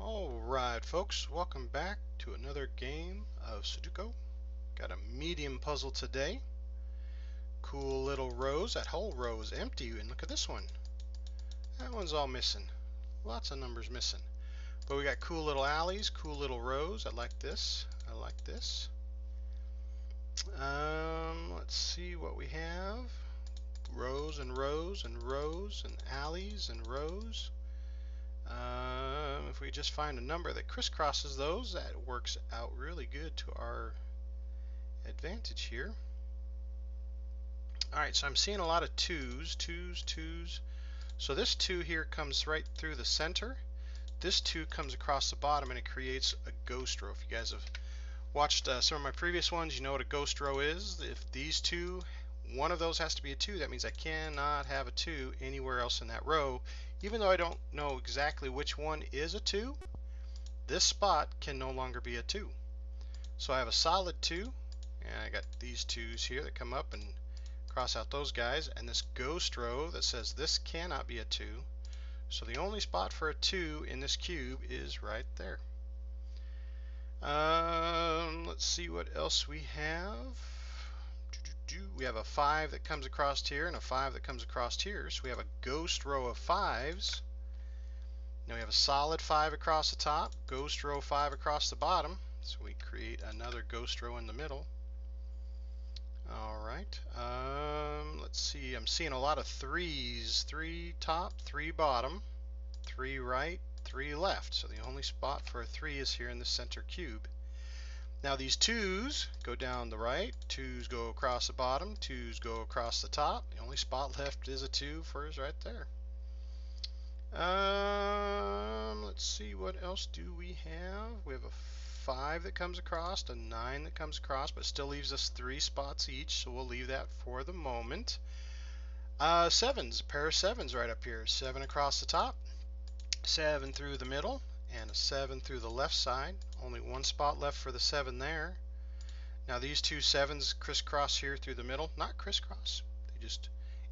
Alright folks, welcome back to another game of Sudoku. Got a medium puzzle today. Cool little rows. That whole row is empty, and look at this one. That one's all missing. Lots of numbers missing. But we got cool little alleys, cool little rows. I like this. I like this. Let's see what we have. Rows and rows and rows and alleys and rows. If we just find a number that crisscrosses those, that works out really good to our advantage here. Alright, so I'm seeing a lot of twos. So this 2 here comes right through the center. This 2 comes across the bottom and it creates a ghost row. If you guys have watched some of my previous ones, you know what a ghost row is. If these two, one of those has to be a 2, that means I cannot have a 2 anywhere else in that row. Even though I don't know exactly which one is a 2, this spot can no longer be a 2. So I have a solid 2, and I got these 2's here that come up and cross out those guys, and this ghost row that says this cannot be a 2. So the only spot for a 2 in this cube is right there. Let's see what else we have. We have a 5 that comes across here and a 5 that comes across here. So we have a ghost row of 5s. Now we have a solid 5 across the top, ghost row 5 across the bottom. So we create another ghost row in the middle. Alright, let's see, I'm seeing a lot of 3s. 3 top, 3 bottom, 3 right, 3 left. So the only spot for a 3 is here in the center cube. Now these 2's go down the right, 2's go across the bottom, 2's go across the top. The only spot left is a 2 for us right there. Let's see, what else do we have? We have a 5 that comes across, a 9 that comes across, but still leaves us 3 spots each, so we'll leave that for the moment. 7's, a pair of 7's right up here. 7 across the top, 7 through the middle, and a 7 through the left side. Only one spot left for the 7 there. Now these two 7's crisscross here through the middle. Not crisscross, they just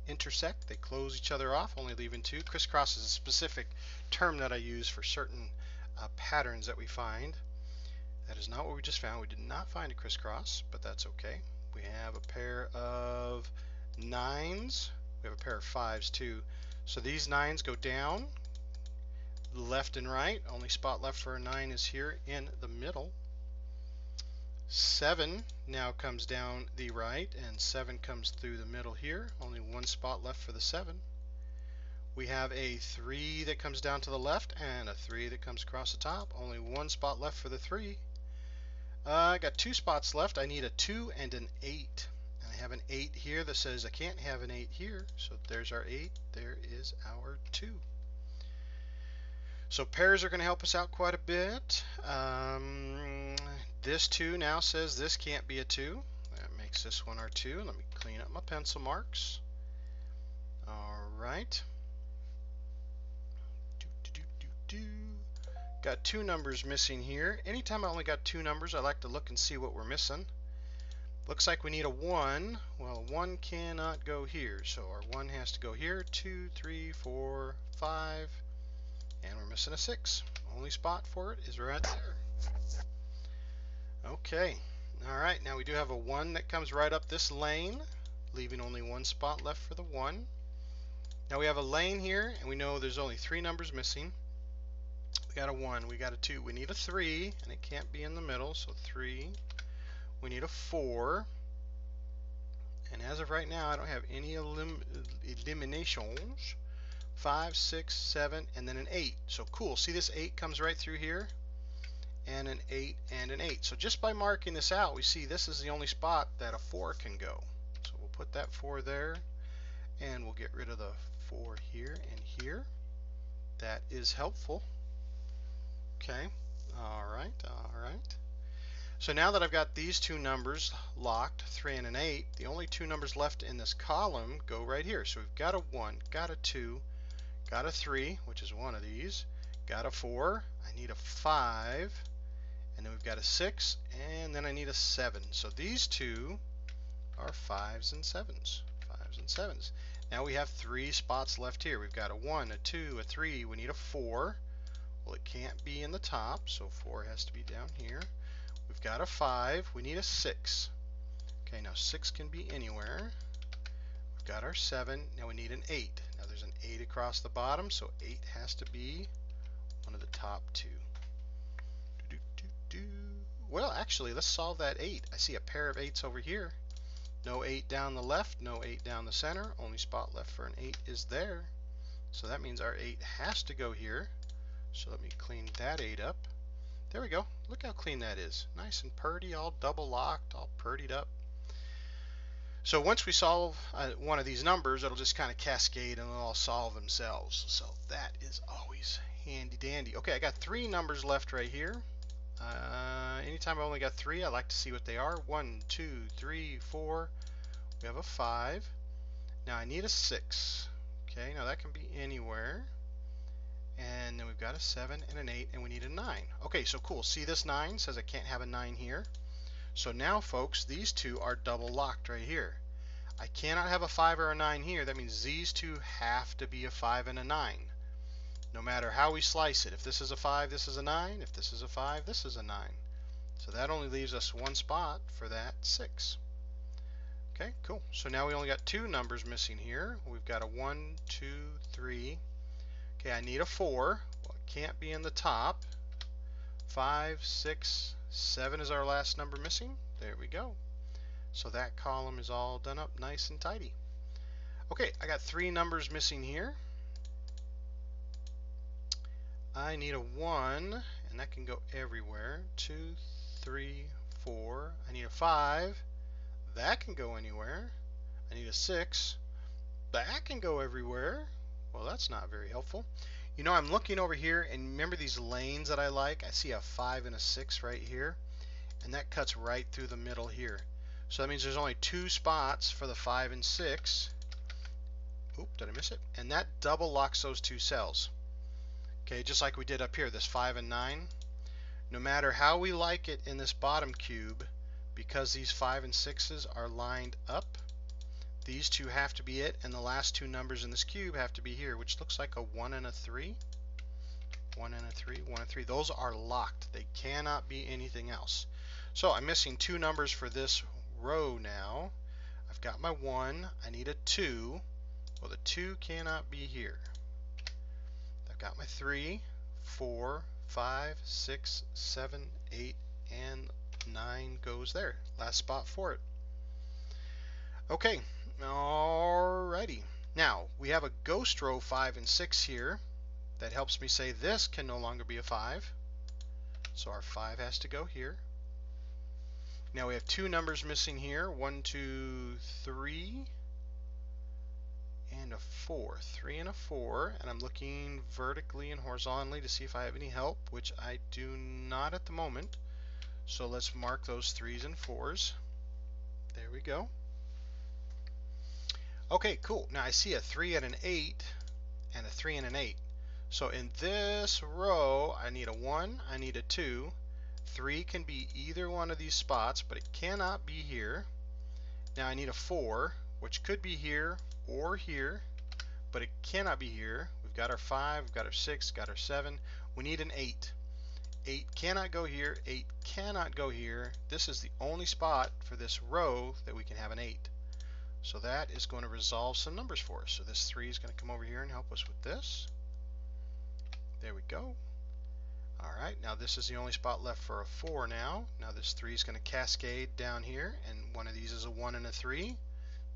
intersect. They close each other off, only leaving 2. Crisscross is a specific term that I use for certain patterns that we find. That is not what we just found. We did not find a crisscross, but that's okay. We have a pair of 9's. We have a pair of 5's too. So these 9's go down left and right. Only spot left for a 9 is here in the middle. 7 now comes down the right, and 7 comes through the middle here. Only one spot left for the 7. We have a 3 that comes down to the left and a 3 that comes across the top. Only one spot left for the 3. I got 2 spots left. I need a 2 and an 8. And I have an 8 here that says I can't have an 8 here. So there's our 8. There is our 2. So pairs are going to help us out quite a bit. This 2 now says this can't be a 2. That makes this one our 2. Let me clean up my pencil marks. Alright. Got 2 numbers missing here. Anytime I only got 2 numbers, I like to look and see what we're missing. Looks like we need a 1. Well, 1 cannot go here, so our 1 has to go here. 2, 3, 4, 5, and we're missing a 6. Only spot for it is right there. Okay, alright, now we do have a 1 that comes right up this lane, leaving only one spot left for the 1. Now we have a lane here, and we know there's only 3 numbers missing. We got a 1, we got a 2, we need a 3, and it can't be in the middle, so 3. We need a 4, and as of right now I don't have any eliminations. 5, 6, 7, and then an 8. So cool, see this 8 comes right through here, and an 8 and an 8. So just by marking this out, we see this is the only spot that a 4 can go. So we'll put that 4 there, and we'll get rid of the 4 here and here. That is helpful. Okay, alright. So now that I've got these 2 numbers locked, 3 and an 8, the only 2 numbers left in this column go right here. So we've got a 1, got a 2, got a 3, which is one of these, got a 4, I need a 5, and then we've got a 6, and then I need a 7. So these 2 are 5's and 7's. 5's and 7's. Now we have 3 spots left here. We've got a 1, a 2, a 3, we need a 4. Well, it it can't be in the top, so 4 has to be down here. We've got a 5. We need a 6. Okay, now 6 can be anywhere. We've got our 7. Now we need an 8. Now there's an 8 across the bottom, so 8 has to be one of the top two. Well, actually, let's solve that 8. I see a pair of 8s over here. No 8 down the left, no 8 down the center. Only spot left for an 8 is there. So that means our 8 has to go here. So let me clean that 8 up. There we go. Look how clean that is. Nice and purty, all double locked, all purtied up. So once we solve one of these numbers, it'll just kind of cascade and they'll all solve themselves. So that is always handy dandy. Okay, I got 3 numbers left right here. Anytime I only got 3, I like to see what they are. 1, 2, 3, 4. We have a 5. Now I need a 6. Okay, now that can be anywhere. And then we've got a 7 and an 8, and we need a 9. Okay, so cool. See, this 9 says I can't have a 9 here. So now, folks, these two are double locked right here. I cannot have a 5 or a 9 here. That means these two have to be a 5 and a 9. No matter how we slice it. If this is a 5, this is a 9. If this is a 5, this is a 9. So that only leaves us one spot for that 6. Okay, cool. So now we only got 2 numbers missing here. We've got a 1, 2, 3. Okay, I need a 4. Well, it can't be in the top. 5, 6, 7 is our last number missing. There we go. So that column is all done up nice and tidy. Okay, I got 3 numbers missing here. I need a 1, and that can go everywhere. 2, 3, 4. I need a 5. That can go anywhere. I need a 6. That can go everywhere. Well, that's not very helpful. You know, I'm looking over here, and remember these lanes that I like? I see a 5 and a 6 right here, and that cuts right through the middle here. So that means there's only 2 spots for the 5 and 6. Oop, did I miss it? And that double locks those 2 cells. Okay, just like we did up here, this 5 and 9. No matter how we like it in this bottom cube, because these 5 and 6s are lined up, these 2 have to be it, and the last 2 numbers in this cube have to be here, which looks like a 1 and a 3. 1 and a 3, 1 and 3. Those are locked. They cannot be anything else. So I'm missing 2 numbers for this row now. I've got my 1. I need a 2. Well, the 2 cannot be here. I've got my 3, 4, 5, 6, 7, 8, and 9 goes there. Last spot for it. Okay, alrighty. Now, we have a ghost row 5 and 6 here. That helps me say this can no longer be a 5. So our 5 has to go here. Now we have 2 numbers missing here. 1, 2, 3. And a 4. 3 and a 4. And I'm looking vertically and horizontally to see if I have any help, which I do not at the moment. So let's mark those 3s and 4s. There we go. Okay, cool. Now I see a 3 and an 8 and a 3 and an 8. So in this row, I need a 1, I need a 2. 3 can be either one of these spots, but it cannot be here. Now I need a 4, which could be here or here, but it cannot be here. We've got our 5, we've got our 6, got our 7. We need an 8. 8 cannot go here, 8 cannot go here. This is the only spot for this row that we can have an 8. So that is going to resolve some numbers for us. So this 3 is going to come over here and help us with this. There we go. Alright, now this is the only spot left for a 4 now. Now this 3 is going to cascade down here, and one of these is a 1 and a 3.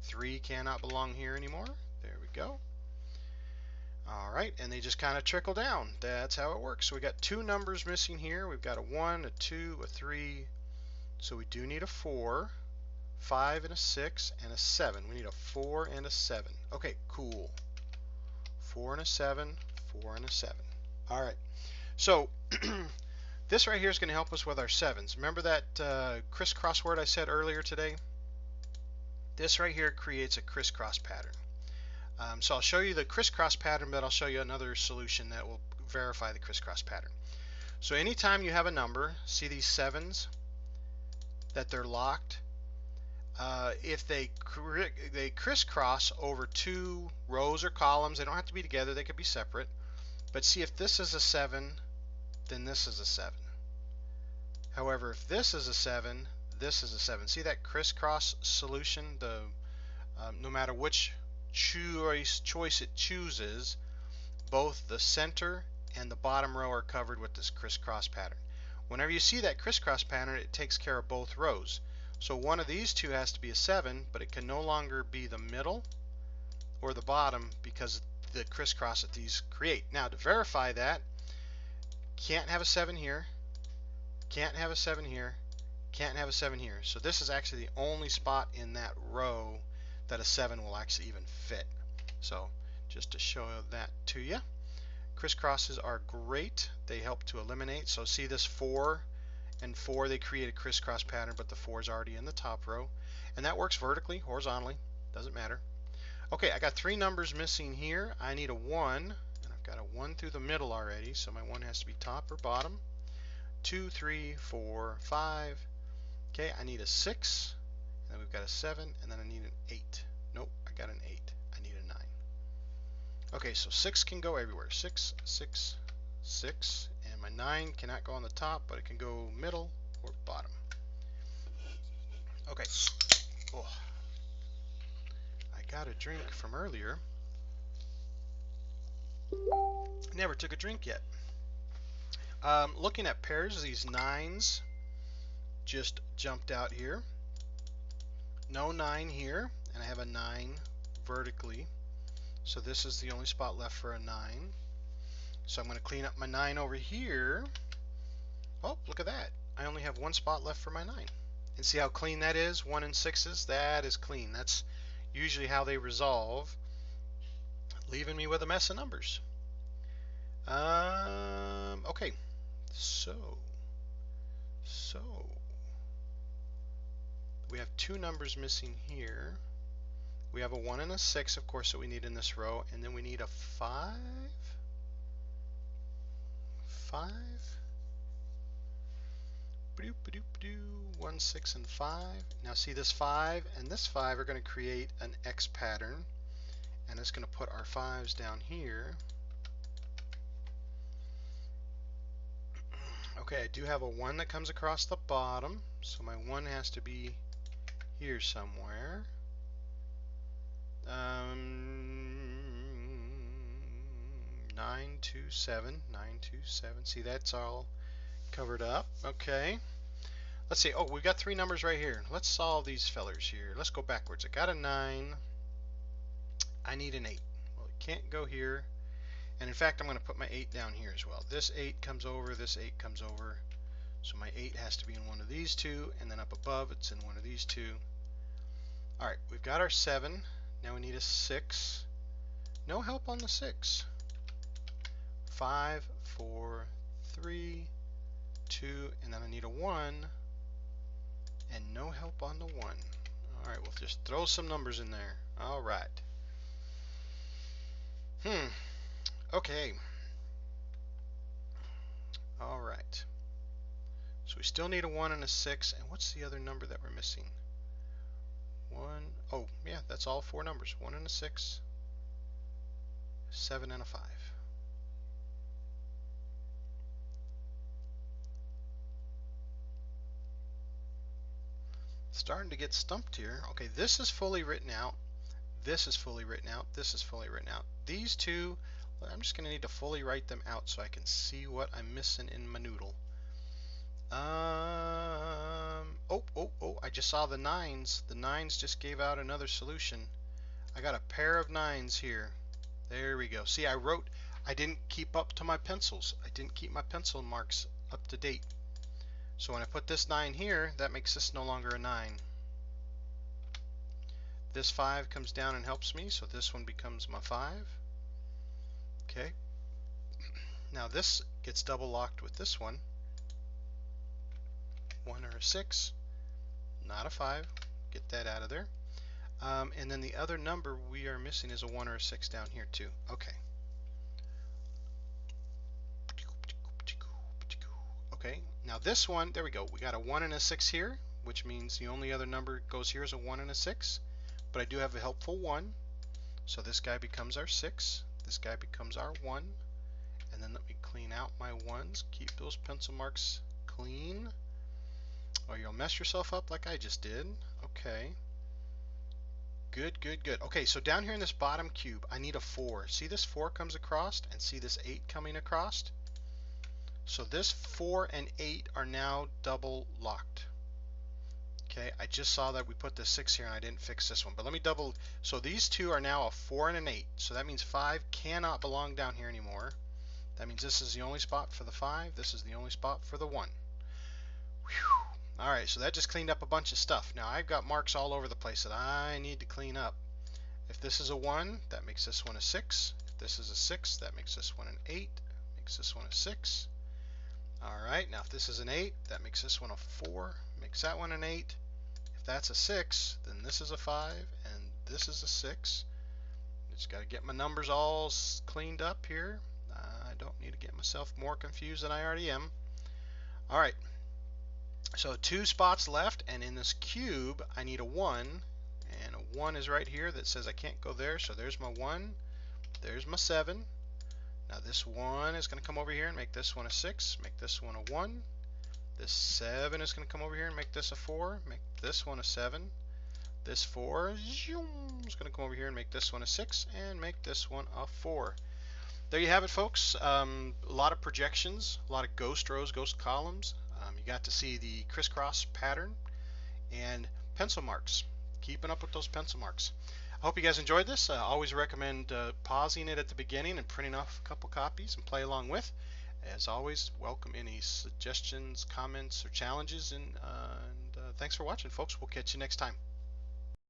3 cannot belong here anymore. There we go. Alright, and they just kind of trickle down. That's how it works. So we got 2 numbers missing here. We've got a 1, a 2, a 3. So we do need a 4, 5 and a 6, and a 7. We need a 4 and a 7. Okay, cool. 4 and a 7, 4 and a 7. Alright, so this right here is going to help us with our 7s. Remember that crisscross word I said earlier today? This right here creates a crisscross pattern. So I'll show you the crisscross pattern, but I'll show you another solution that will verify the crisscross pattern. So anytime you have a number, see these 7s, that they're locked, if they crisscross over 2 rows or columns, they don't have to be together, they could be separate. But see, if this is a 7 then this is a 7. However, if this is a 7, this is a 7. See that crisscross solution? No matter which choice it chooses, both the center and the bottom row are covered with this crisscross pattern. Whenever you see that crisscross pattern, it takes care of both rows. So one of these two has to be a 7, but it can no longer be the middle or the bottom because the crisscross that these create. Now to verify that, can't have a 7 here, can't have a 7 here, can't have a 7 here. So this is actually the only spot in that row that a 7 will actually even fit. So just to show that to you, crisscrosses are great. They help to eliminate. So see this 4 and 4, they create a crisscross pattern, but the 4 is already in the top row. And that works vertically, horizontally, doesn't matter. Okay, I got 3 numbers missing here. I need a 1, and I've got a 1 through the middle already, so my 1 has to be top or bottom. 2, 3, 4, 5. Okay, I need a 6, and then we've got a 7, and then I need an 8. Nope, I got an 8. I need a 9. Okay, so 6 can go everywhere. 6, 6, 6, and my 9 cannot go on the top, but it can go middle or bottom. Okay. Oh, I got a drink from earlier. Never took a drink yet. Looking at pairs, these 9s just jumped out here. No 9 here, and I have a 9 vertically. So this is the only spot left for a 9. So I'm going to clean up my 9 over here. Oh, look at that. I only have 1 spot left for my 9. And see how clean that is? 1 and 6s? That is clean. That's usually how they resolve, leaving me with a mess of numbers. Okay. So we have 2 numbers missing here. We have a 1 and a 6, of course, that we need in this row, and then we need a 5. 5. 1, 6, and 5. Now see this 5 and this 5 are going to create an X pattern, and it's going to put our 5s down here. Okay, I do have a 1 that comes across the bottom, so my 1 has to be here somewhere. 9, 2, 7, 9, 2, 7. See, that's all covered up. Okay. Let's see. Oh, we've got 3 numbers right here. Let's solve these fellers here. Let's go backwards. I got a 9. I need an 8. Well, it can't go here. And in fact, I'm going to put my 8 down here as well. This 8 comes over, this 8 comes over. So my 8 has to be in one of these 2, and then up above it's in one of these 2. Alright, we've got our 7. Now we need a 6. No help on the 6. 5, 4, 3, 2, and then I need a 1. And no help on the 1. Alright, we'll just throw some numbers in there. Alright. Okay. Alright. So we still need a 1 and a 6. And what's the other number that we're missing? 1. Oh, yeah, that's all 4 numbers. 1 and a 6. 7 and a 5. Starting to get stumped here. Okay, this is fully written out. This is fully written out. This is fully written out. These 2, I'm just going to need to fully write them out so I can see what I'm missing in my noodle. Oh, I just saw the 9s. The 9s just gave out another solution. I got a pair of 9s here. There we go. See, I didn't keep up to my pencils. I didn't keep my pencil marks up to date. So when I put this 9 here, that makes this no longer a 9. This 5 comes down and helps me, so this one becomes my 5. Okay. Now this gets double locked with this one. 1 or a 6, not a 5. Get that out of there. And then the other number we are missing is a 1 or a 6 down here too. Okay. Okay, now this one, there we go. We got a 1 and a 6 here, which means the only other number goes here is a 1 and a 6. But I do have a helpful 1. So this guy becomes our 6. This guy becomes our 1. And then let me clean clean out my ones. Keep those pencil marks clean, or you'll mess yourself up like I just did. Okay. Good, good, good. Okay, so down here in this bottom cube, I need a 4. See this 4 comes across, and see this 8 coming across? So this 4 and 8 are now double locked. Okay, I just saw that we put the 6 here and I didn't fix this one, but let me double. So these two are now a 4 and an 8. So that means 5 cannot belong down here anymore. That means this is the only spot for the 5. This is the only spot for the 1. Whew. All right, so that just cleaned up a bunch of stuff. Now I've got marks all over the place that I need to clean up. If this is a 1, that makes this one a 6. If this is a 6, that makes this one an 8. Makes this one a 6. Alright, now if this is an 8, that makes this one a 4. Makes that one an 8. If that's a 6, then this is a 5, and this is a 6. Just got to get my numbers all cleaned up here. I don't need to get myself more confused than I already am. Alright, so 2 spots left, and in this cube, I need a 1. And a 1 is right here that says I can't go there, so there's my 1. There's my 7. Now this 1 is going to come over here and make this one a 6, make this one a 1. This 7 is going to come over here and make this a 4, make this one a 7. This 4 is going to come over here and make this one a 6, and make this one a 4. There you have it, folks. A lot of projections, a lot of ghost rows, ghost columns. You got to see the crisscross pattern and pencil marks. Keeping up with those pencil marks. I hope you guys enjoyed this. I always recommend pausing it at the beginning and printing off a couple copies and play along with. As always, welcome any suggestions, comments, or challenges, and thanks for watching, folks. We'll catch you next time.